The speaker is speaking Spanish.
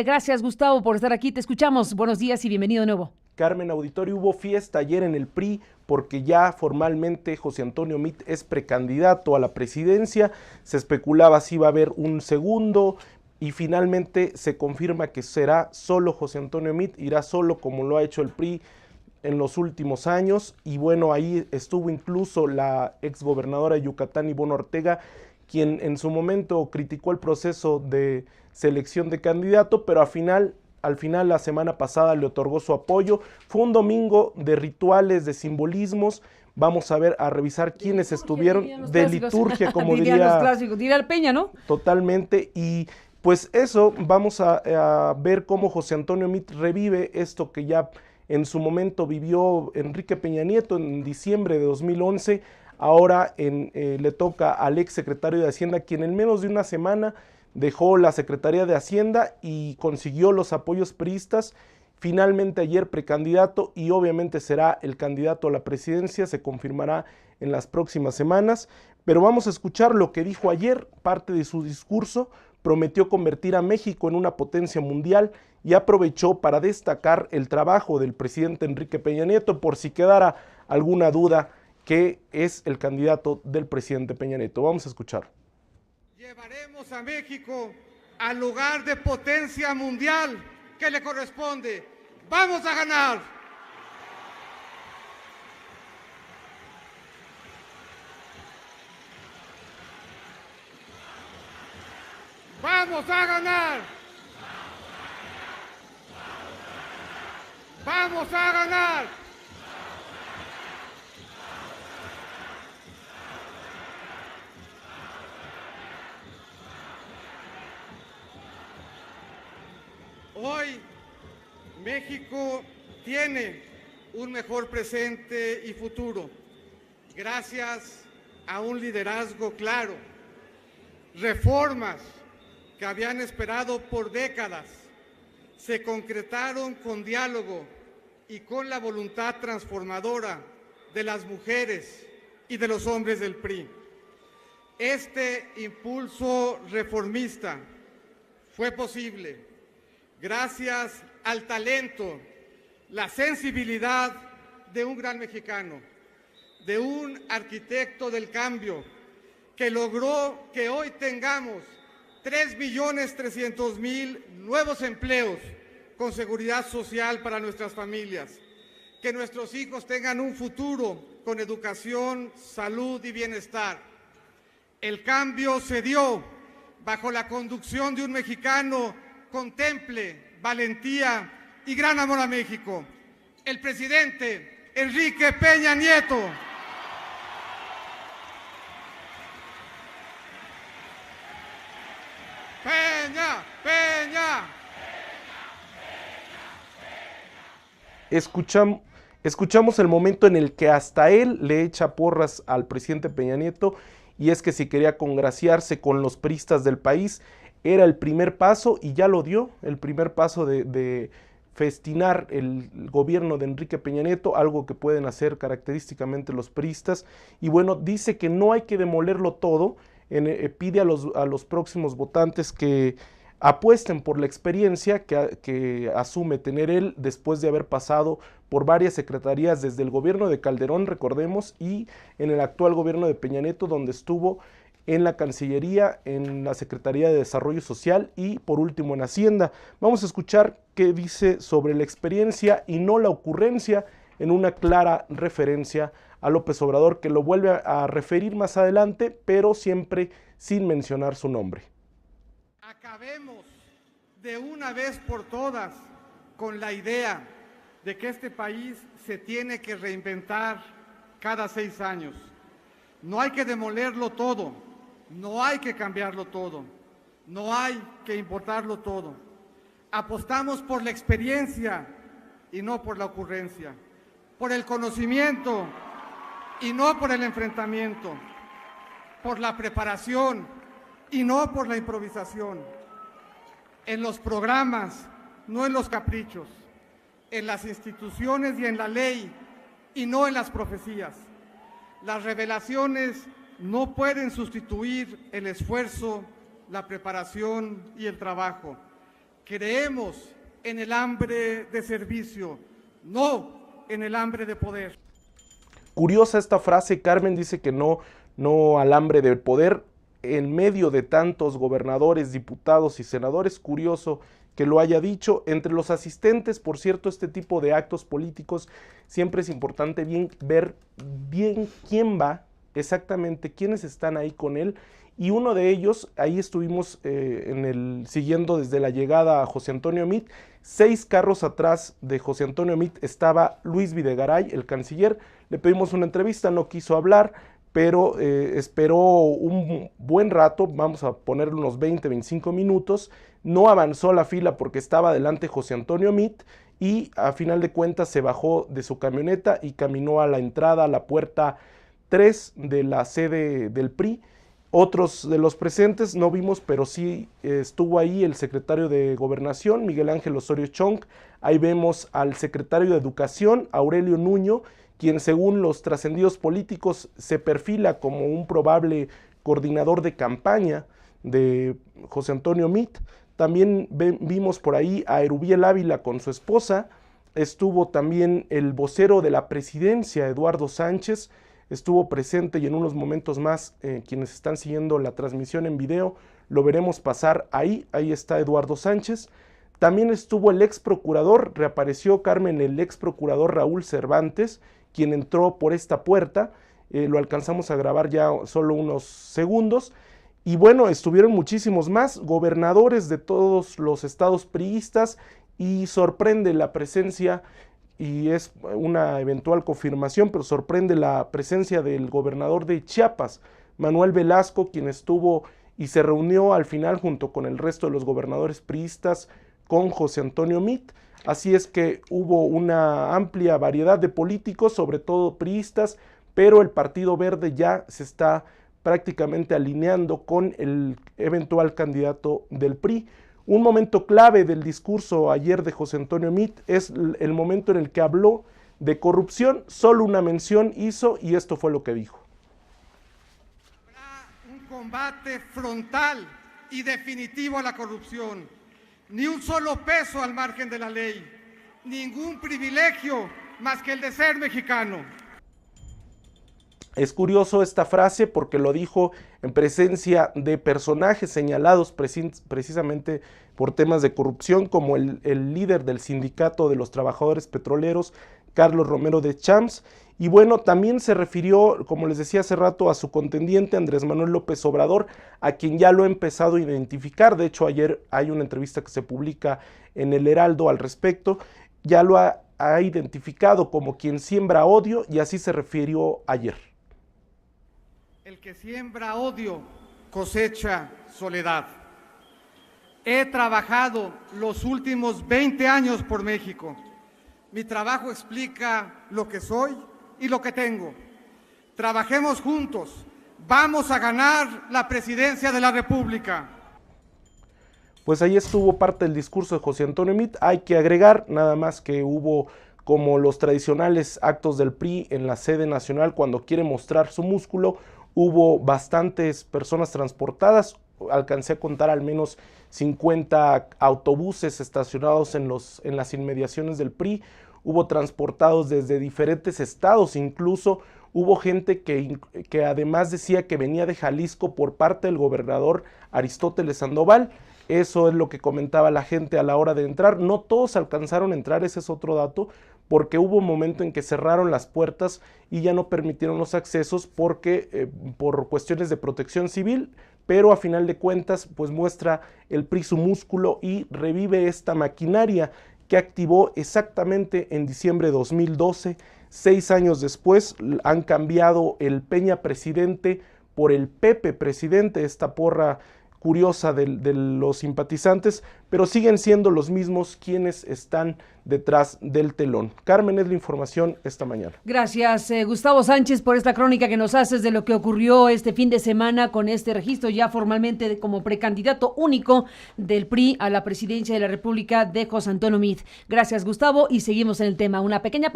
Gracias, Gustavo, por estar aquí. Te escuchamos. Buenos días y bienvenido de nuevo. Carmen Auditorio, hubo fiesta ayer en el PRI porque ya formalmente José Antonio Meade es precandidato a la presidencia. Se especulaba si iba a haber un segundo y finalmente se confirma que será solo José Antonio Meade, irá solo como lo ha hecho el PRI en los últimos años. Y bueno, ahí estuvo incluso la exgobernadora de Yucatán, Ivonne Ortega, quien en su momento criticó el proceso de selección de candidato, pero al final la semana pasada le otorgó su apoyo. Fue un domingo de rituales, de simbolismos. Vamos a revisar quiénes estuvieron de liturgia, como dirían los diría clásicos, diría el Peña, ¿no? totalmente. Y pues eso, vamos a ver cómo José Antonio Meade revive esto que ya en su momento vivió Enrique Peña Nieto en diciembre de 2011. Ahora le toca al ex secretario de Hacienda, quien en menos de una semana dejó la Secretaría de Hacienda y consiguió los apoyos priistas. Finalmente ayer precandidato y obviamente será el candidato a la presidencia, se confirmará en las próximas semanas. Pero vamos a escuchar lo que dijo ayer, parte de su discurso. Prometió convertir a México en una potencia mundial y aprovechó para destacar el trabajo del presidente Enrique Peña Nieto, por si quedara alguna duda que es el candidato del presidente Peña Nieto. Vamos a escuchar. Llevaremos a México al lugar de potencia mundial que le corresponde. ¡Vamos a ganar! ¡Vamos a ganar! ¡Vamos a ganar! Hoy México tiene un mejor presente y futuro gracias a un liderazgo claro, reformas que habían esperado por décadas se concretaron con diálogo y con la voluntad transformadora de las mujeres y de los hombres del PRI. Este impulso reformista fue posible gracias al talento, la sensibilidad de un gran mexicano, de un arquitecto del cambio, que logró que hoy tengamos 3.300.000 nuevos empleos con seguridad social para nuestras familias, que nuestros hijos tengan un futuro con educación, salud y bienestar. El cambio se dio bajo la conducción de un mexicano con temple, valentía y gran amor a México, el presidente Enrique Peña Nieto. Peña, Peña. Escuchamos el momento en el que hasta él le echa porras al presidente Peña Nieto, y es que si quería congraciarse con los priistas del país, era el primer paso y ya lo dio, el primer paso de festinar el gobierno de Enrique Peña Nieto, algo que pueden hacer característicamente los priistas. Y bueno, dice que no hay que demolerlo todo, pide a los próximos votantes que apuesten por la experiencia que asume tener él después de haber pasado por varias secretarías desde el gobierno de Calderón, recordemos, y en el actual gobierno de Peña Nieto, donde estuvo en la Cancillería, en la Secretaría de Desarrollo Social y por último en Hacienda. Vamos a escuchar qué dice sobre la experiencia y no la ocurrencia, en una clara referencia a López Obrador, que lo vuelve a referir más adelante, pero siempre sin mencionar su nombre. Acabemos de una vez por todas con la idea de que este país se tiene que reinventar cada 6 años. No hay que demolerlo todo. No hay que cambiarlo todo, no hay que importarlo todo. Apostamos por la experiencia y no por la ocurrencia, por el conocimiento y no por el enfrentamiento, por la preparación y no por la improvisación, en los programas, no en los caprichos, en las instituciones y en la ley y no en las profecías. Las revelaciones no pueden sustituir el esfuerzo, la preparación y el trabajo. Creemos en el hambre de servicio, no en el hambre de poder. Curiosa esta frase, Carmen dice que no al hambre del poder en medio de tantos gobernadores, diputados y senadores. Curioso que lo haya dicho. Entre los asistentes, por cierto, este tipo de actos políticos siempre es importante ver bien quién va, exactamente quiénes están ahí con él. Y uno de ellos, ahí estuvimos siguiendo desde la llegada a José Antonio Meade. 6 carros atrás de José Antonio Meade estaba Luis Videgaray, el canciller. Le pedimos una entrevista, no quiso hablar, pero esperó un buen rato, vamos a ponerle unos 20-25 minutos. No avanzó la fila porque estaba delante José Antonio Meade y a final de cuentas se bajó de su camioneta y caminó a la entrada, a la puerta 3 de la sede del PRI. Otros de los presentes no vimos, pero sí estuvo ahí el secretario de Gobernación, Miguel Ángel Osorio Chong. Ahí vemos al secretario de Educación, Aurelio Nuño, quien según los trascendidos políticos se perfila como un probable coordinador de campaña de José Antonio Meade. También vimos por ahí a Erubiel Ávila con su esposa. Estuvo también el vocero de la presidencia, Eduardo Sánchez, estuvo presente y en unos momentos más, quienes están siguiendo la transmisión en video, lo veremos pasar ahí está Eduardo Sánchez. También estuvo el ex procurador, reapareció, Carmen, el ex procurador Raúl Cervantes, quien entró por esta puerta, lo alcanzamos a grabar ya solo unos segundos. Y bueno, estuvieron muchísimos más, gobernadores de todos los estados priistas, y sorprende la presencia, y es una eventual confirmación, pero sorprende la presencia del gobernador de Chiapas, Manuel Velasco, quien estuvo y se reunió al final junto con el resto de los gobernadores priistas con José Antonio Meade. Así es que hubo una amplia variedad de políticos, sobre todo priistas, pero el Partido Verde ya se está prácticamente alineando con el eventual candidato del PRI. Un momento clave del discurso ayer de José Antonio Meade es el momento en el que habló de corrupción. Solo una mención hizo y esto fue lo que dijo. Habrá un combate frontal y definitivo a la corrupción. Ni un solo peso al margen de la ley. Ningún privilegio más que el de ser mexicano. Es curioso esta frase porque lo dijo en presencia de personajes señalados precisamente por temas de corrupción, como el líder del sindicato de los trabajadores petroleros, Carlos Romero de Champs. Y bueno, también se refirió, como les decía hace rato, a su contendiente Andrés Manuel López Obrador, a quien ya lo ha empezado a identificar. De hecho, ayer hay una entrevista que se publica en El Heraldo al respecto. Ya lo ha identificado como quien siembra odio y así se refirió ayer. El que siembra odio cosecha soledad. He trabajado los últimos 20 años por México. Mi trabajo explica lo que soy y lo que tengo. Trabajemos juntos. Vamos a ganar la presidencia de la República. Pues ahí estuvo parte del discurso de José Antonio Meade. Hay que agregar nada más que hubo como los tradicionales actos del PRI en la sede nacional cuando quiere mostrar su músculo. Hubo bastantes personas transportadas, alcancé a contar al menos 50 autobuses estacionados en las inmediaciones del PRI, hubo transportados desde diferentes estados, incluso hubo gente que además decía que venía de Jalisco por parte del gobernador Aristóteles Sandoval. Eso es lo que comentaba la gente a la hora de entrar. No todos alcanzaron a entrar, ese es otro dato, porque hubo un momento en que cerraron las puertas y ya no permitieron los accesos porque por cuestiones de protección civil, pero a final de cuentas pues muestra el PRI su músculo y revive esta maquinaria que activó exactamente en diciembre de 2012. 6 años después han cambiado el Peña presidente por el Pepe presidente, esta porra curiosa de los simpatizantes, pero siguen siendo los mismos quienes están detrás del telón. Carmen, es la información esta mañana. Gracias, Gustavo Sánchez, por esta crónica que nos haces de lo que ocurrió este fin de semana con este registro ya formalmente como precandidato único del PRI a la presidencia de la República de José Antonio Meade. Gracias, Gustavo, y seguimos en el tema. Una pequeña